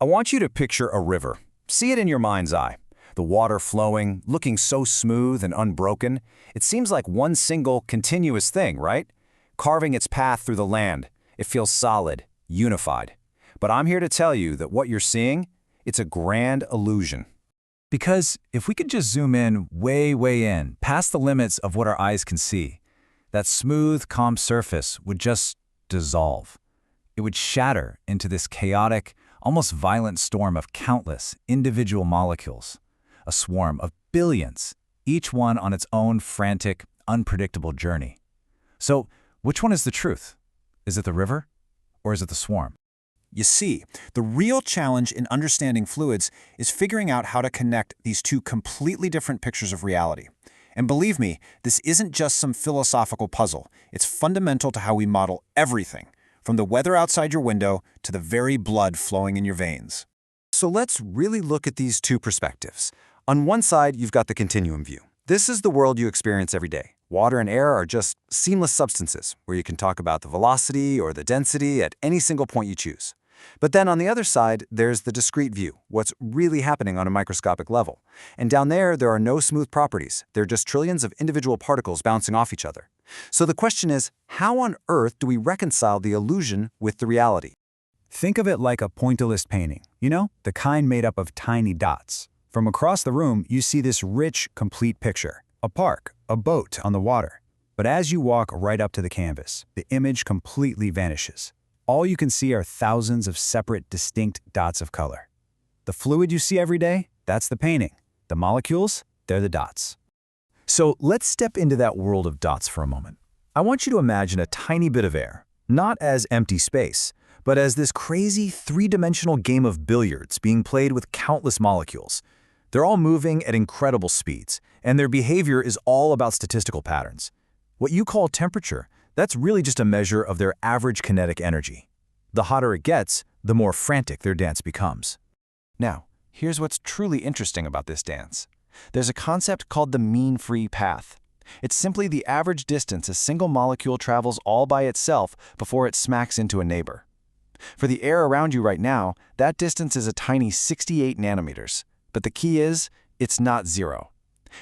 I want you to picture a river. See it in your mind's eye. The water flowing, looking so smooth and unbroken. It seems like one single, continuous thing, right? Carving its path through the land. It feels solid, unified. But I'm here to tell you that what you're seeing, it's a grand illusion. Because if we could just zoom in, way in, past the limits of what our eyes can see, that smooth, calm surface would just dissolve. It would shatter into this chaotic, almost violent storm of countless individual molecules, a swarm of billions, each one on its own frantic, unpredictable journey. So, which one is the truth? Is it the river, or is it the swarm? You see, the real challenge in understanding fluids is figuring out how to connect these two completely different pictures of reality. And believe me, this isn't just some philosophical puzzle. It's fundamental to how we model everything, from the weather outside your window to the very blood flowing in your veins. So let's really look at these two perspectives. On one side, you've got the continuum view. This is the world you experience every day. Water and air are just seamless substances, where you can talk about the velocity or the density at any single point you choose. But then on the other side, there's the discrete view, what's really happening on a microscopic level. And down there are no smooth properties. They're just trillions of individual particles bouncing off each other. So the question is, how on earth do we reconcile the illusion with the reality? Think of it like a pointillist painting, the kind made up of tiny dots. From across the room, you see this rich, complete picture. A park, a boat on the water. But as you walk right up to the canvas, the image completely vanishes. All you can see are thousands of separate, distinct dots of color. The fluid you see every day, that's the painting. The molecules, they're the dots. So let's step into that world of dots for a moment. I want you to imagine a tiny bit of air, not as empty space, but as this crazy three-dimensional game of billiards being played with countless molecules. They're all moving at incredible speeds, and their behavior is all about statistical patterns. What you call temperature, that's really just a measure of their average kinetic energy. The hotter it gets, the more frantic their dance becomes. Now, here's what's truly interesting about this dance. There's a concept called the mean free path. It's simply the average distance a single molecule travels all by itself before it smacks into a neighbor. For the air around you right now, that distance is a tiny 68 nanometers. But the key is, it's not zero.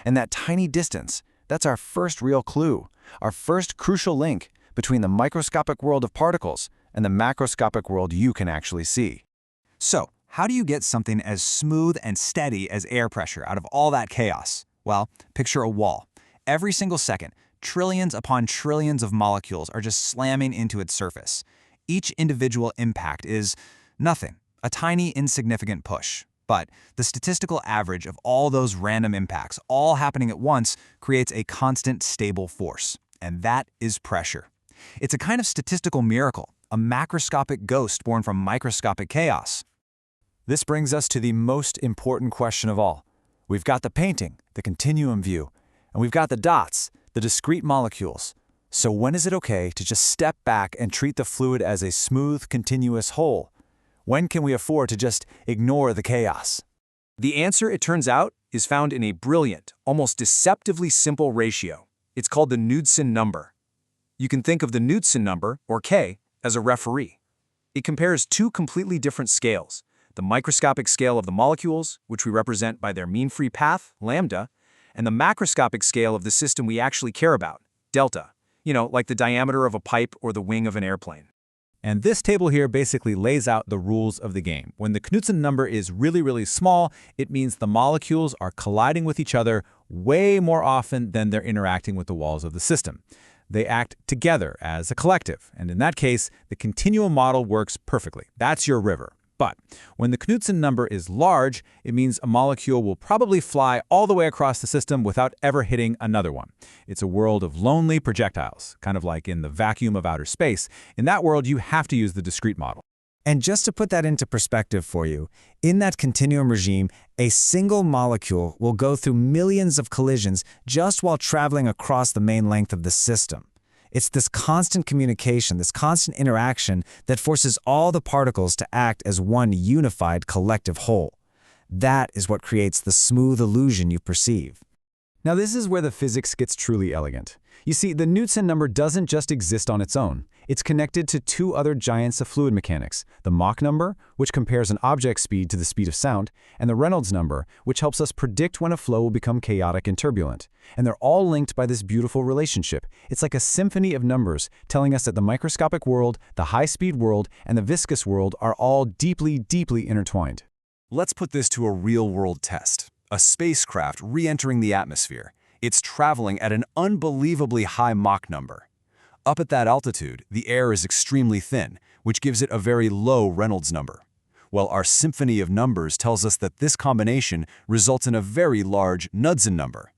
And that tiny distance, that's our first real clue, our first crucial link between the microscopic world of particles and the macroscopic world you can actually see. So, how do you get something as smooth and steady as air pressure out of all that chaos? Well, picture a wall. Every single second, trillions upon trillions of molecules are just slamming into its surface. Each individual impact is nothing, a tiny insignificant push. But the statistical average of all those random impacts, all happening at once, creates a constant, stable force. And that is pressure. It's a kind of statistical miracle, a macroscopic ghost born from microscopic chaos. This brings us to the most important question of all. We've got the painting, the continuum view, and we've got the dots, the discrete molecules. So when is it okay to just step back and treat the fluid as a smooth, continuous whole? When can we afford to just ignore the chaos? The answer, it turns out, is found in a brilliant, almost deceptively simple ratio. It's called the Knudsen number. You can think of the Knudsen number, or K, as a referee. It compares two completely different scales, the microscopic scale of the molecules, which we represent by their mean free path, lambda, and the macroscopic scale of the system we actually care about, delta, like the diameter of a pipe or the wing of an airplane. And this table here basically lays out the rules of the game. When the Knudsen number is really small, it means the molecules are colliding with each other way more often than they're interacting with the walls of the system. They act together as a collective, and in that case, the continuum model works perfectly. That's your river. But when the Knudsen number is large, it means a molecule will probably fly all the way across the system without ever hitting another one. It's a world of lonely projectiles, kind of like in the vacuum of outer space. In that world, you have to use the discrete model. And just to put that into perspective for you, in that continuum regime, a single molecule will go through millions of collisions just while traveling across the main length of the system. It's this constant communication, this constant interaction that forces all the particles to act as one unified collective whole. That is what creates the smooth illusion you perceive. Now this is where the physics gets truly elegant. You see, the Knudsen number doesn't just exist on its own. It's connected to two other giants of fluid mechanics, the Mach number, which compares an object's speed to the speed of sound, and the Reynolds number, which helps us predict when a flow will become chaotic and turbulent. And they're all linked by this beautiful relationship. It's like a symphony of numbers telling us that the microscopic world, the high-speed world, and the viscous world are all deeply, deeply intertwined. Let's put this to a real-world test. A spacecraft re-entering the atmosphere. It's traveling at an unbelievably high Mach number. Up at that altitude, the air is extremely thin, which gives it a very low Reynolds number. Well, our symphony of numbers tells us that this combination results in a very large Knudsen number.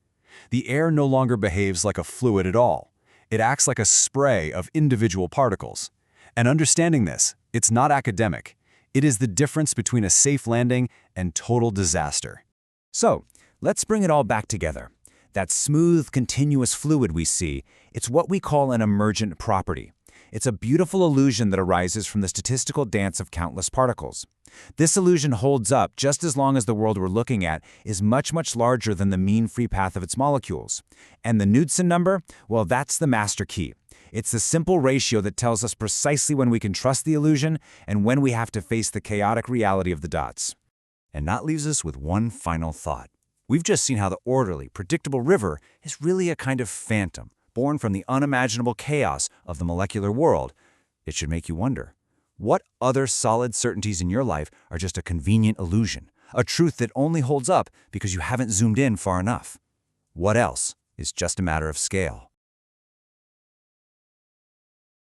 The air no longer behaves like a fluid at all. It acts like a spray of individual particles. And understanding this, it's not academic. It is the difference between a safe landing and total disaster. So, let's bring it all back together. That smooth, continuous fluid we see, it's what we call an emergent property. It's a beautiful illusion that arises from the statistical dance of countless particles. This illusion holds up just as long as the world we're looking at is much, much larger than the mean free path of its molecules. And the Knudsen number, well, that's the master key. It's the simple ratio that tells us precisely when we can trust the illusion and when we have to face the chaotic reality of the dots. And that leaves us with one final thought. We've just seen how the orderly, predictable river is really a kind of phantom, born from the unimaginable chaos of the molecular world. It should make you wonder, what other solid certainties in your life are just a convenient illusion, a truth that only holds up because you haven't zoomed in far enough? What else is just a matter of scale?